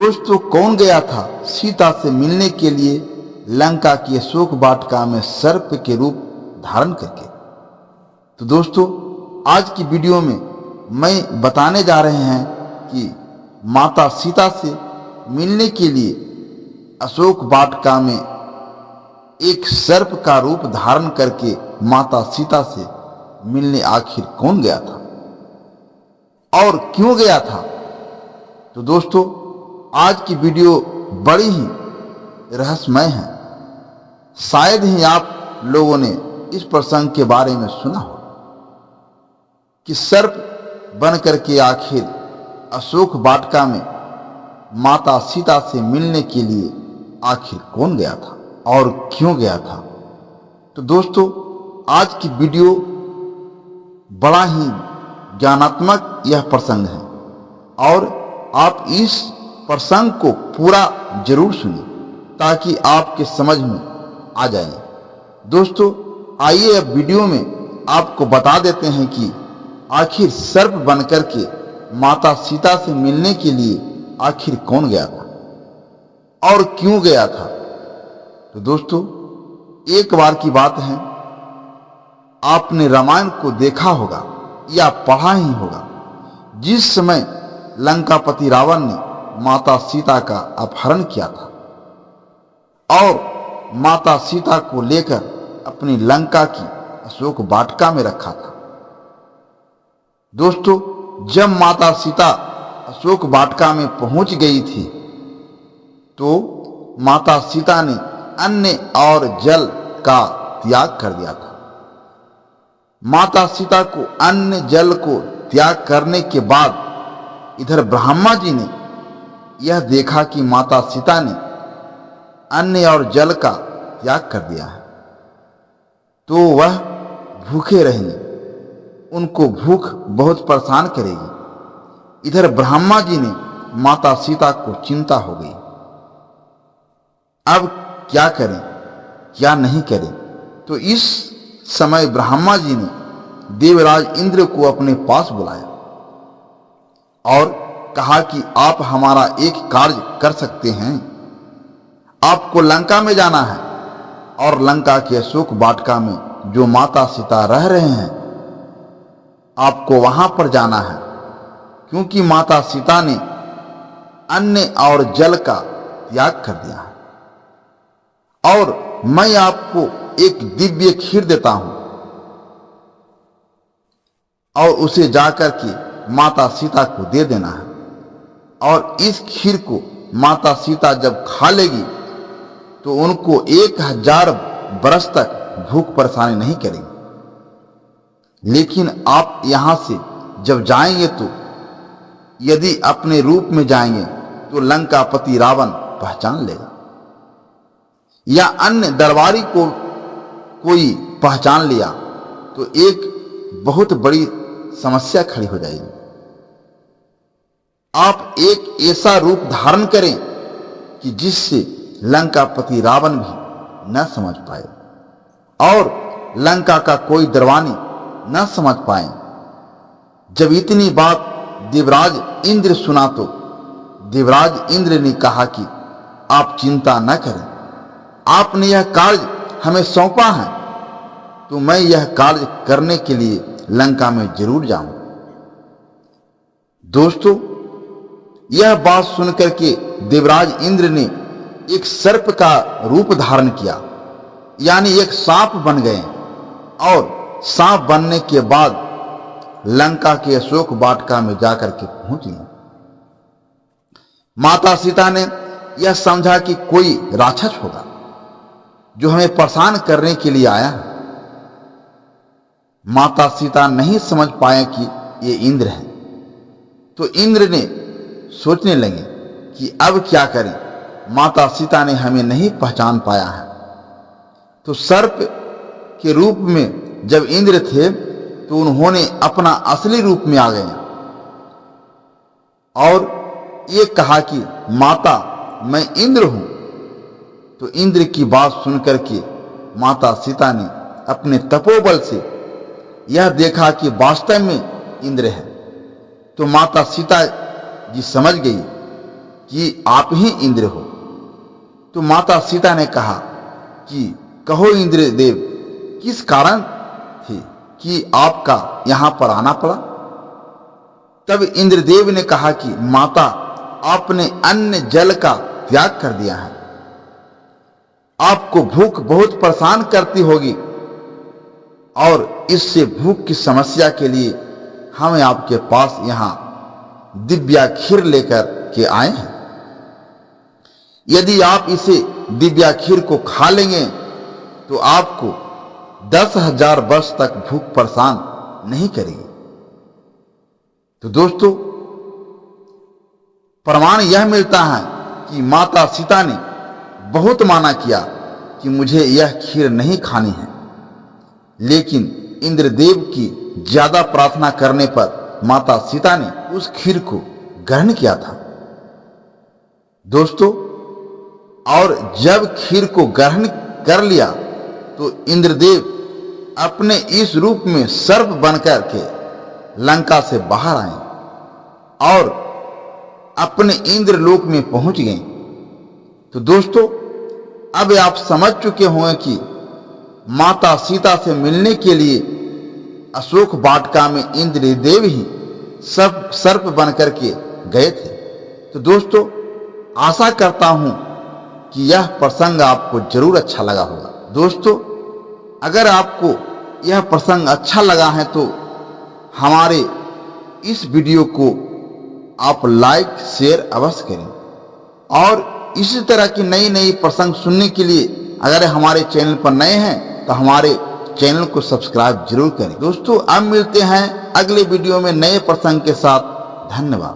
दोस्तों, कौन गया था सीता से मिलने के लिए लंका की अशोक वाटिका में सर्प के रूप धारण करके? तो दोस्तों, आज की वीडियो में मैं बताने जा रहे हैं कि माता सीता से मिलने के लिए अशोक वाटिका में एक सर्प का रूप धारण करके माता सीता से मिलने आखिर कौन गया था और क्यों गया था। तो दोस्तों, आज की वीडियो बड़ी ही रहस्यमय है। शायद ही आप लोगों ने इस प्रसंग के बारे में सुना हो कि सर्प बन करके आखिर अशोक वाटिका में माता सीता से मिलने के लिए आखिर कौन गया था और क्यों गया था। तो दोस्तों, आज की वीडियो बड़ा ही ज्ञानात्मक यह प्रसंग है और आप इस प्रसंग को पूरा जरूर सुनिए ताकि आपके समझ में आ जाए। दोस्तों, आइए अब वीडियो में आपको बता देते हैं कि आखिर सर्प बनकर के माता सीता से मिलने के लिए आखिर कौन गया था और क्यों गया था। तो दोस्तों, एक बार की बात है, आपने रामायण को देखा होगा या पढ़ा ही होगा, जिस समय लंकापति रावण ने माता सीता का अपहरण किया था और माता सीता को लेकर अपनी लंका की अशोक वाटिका में रखा था। दोस्तों, जब माता सीता अशोक वाटिका में पहुंच गई थी तो माता सीता ने अन्न और जल का त्याग कर दिया था। माता सीता को अन्न जल को त्याग करने के बाद इधर ब्रह्मा जी ने यह देखा कि माता सीता ने अन्न और जल का त्याग कर दिया है, तो वह भूखे रहेंगे, उनको भूख बहुत परेशान करेगी। इधर ब्रह्मा जी ने माता सीता को चिंता हो गई, अब क्या करें क्या नहीं करें। तो इस समय ब्रह्मा जी ने देवराज इंद्र को अपने पास बुलाया और कहा कि आप हमारा एक कार्य कर सकते हैं। आपको लंका में जाना है और लंका के अशोक वाटिका में जो माता सीता रह रहे हैं, आपको वहां पर जाना है, क्योंकि माता सीता ने अन्न और जल का त्याग कर दिया है। और मैं आपको एक दिव्य खीर देता हूं और उसे जाकर के माता सीता को दे देना है, और इस खीर को माता सीता जब खा लेगी तो उनको 1000 बरस तक भूख परेशानी नहीं करेगी। लेकिन आप यहां से जब जाएंगे तो यदि अपने रूप में जाएंगे तो लंकापति रावण पहचान लेगा, या अन्य दरबारी को कोई पहचान लिया तो एक बहुत बड़ी समस्या खड़ी हो जाएगी। आप एक ऐसा रूप धारण करें कि जिससे लंकापति रावण भी न समझ पाए और लंका का कोई दरबारी न समझ पाए। जब इतनी बात देवराज इंद्र सुना तो देवराज इंद्र ने कहा कि आप चिंता न करें, आपने यह कार्य हमें सौंपा है तो मैं यह कार्य करने के लिए लंका में जरूर जाऊं। दोस्तों, यह बात सुनकर के देवराज इंद्र ने एक सर्प का रूप धारण किया, यानी एक सांप बन गए, और सांप बनने के बाद लंका के अशोक वाटिका में जाकर के पहुंच गए। माता सीता ने यह समझा कि कोई राक्षस होगा जो हमें परेशान करने के लिए आया है। माता सीता नहीं समझ पाए कि ये इंद्र है, तो इंद्र ने सोचने लगे कि अब क्या करें, माता सीता ने हमें नहीं पहचान पाया है। तो सर्प के रूप में जब इंद्र थे तो उन्होंने अपना असली रूप में आ गए और ये कहा कि माता, मैं इंद्र हूं। तो इंद्र की बात सुनकर के माता सीता ने अपने तपोबल से यह देखा कि वास्तव में इंद्र है। तो माता सीता जी समझ गई कि आप ही इंद्र हो। तो माता सीता ने कहा कि कहो इंद्रदेव, किस कारण थे कि आपका यहां पर आना पड़ा। तब इंद्रदेव ने कहा कि माता, आपने अन्न जल का त्याग कर दिया है, आपको भूख बहुत परेशान करती होगी और इससे भूख की समस्या के लिए हम आपके पास यहां दिव्या खीर लेकर के आए हैं। यदि आप इसे दिव्या खीर को खा लेंगे तो आपको 10,000 वर्ष तक भूख परेशान नहीं करेगी। तो दोस्तों, प्रमाण यह मिलता है कि माता सीता ने बहुत माना किया कि मुझे यह खीर नहीं खानी है, लेकिन इंद्रदेव की ज्यादा प्रार्थना करने पर माता सीता ने उस खीर को ग्रहण किया था। दोस्तों, और जब खीर को ग्रहण कर लिया तो इंद्रदेव अपने इस रूप में सर्प बनकर के लंका से बाहर आए और अपने इंद्रलोक में पहुंच गए। तो दोस्तों, अब आप समझ चुके होंगे कि माता सीता से मिलने के लिए अशोक वाटिका में इंद्रदेव ही सर्प बनकर के गए थे। तो दोस्तों, आशा करता हूं कि यह प्रसंग आपको जरूर अच्छा लगा होगा। दोस्तों, अगर आपको यह प्रसंग अच्छा लगा है तो हमारे इस वीडियो को आप लाइक शेयर अवश्य करें और इसी तरह की नई नई प्रसंग सुनने के लिए अगर हमारे चैनल पर नए हैं तो हमारे चैनल को सब्सक्राइब जरूर करें। दोस्तों, अब मिलते हैं अगले वीडियो में नए प्रसंग के साथ। धन्यवाद।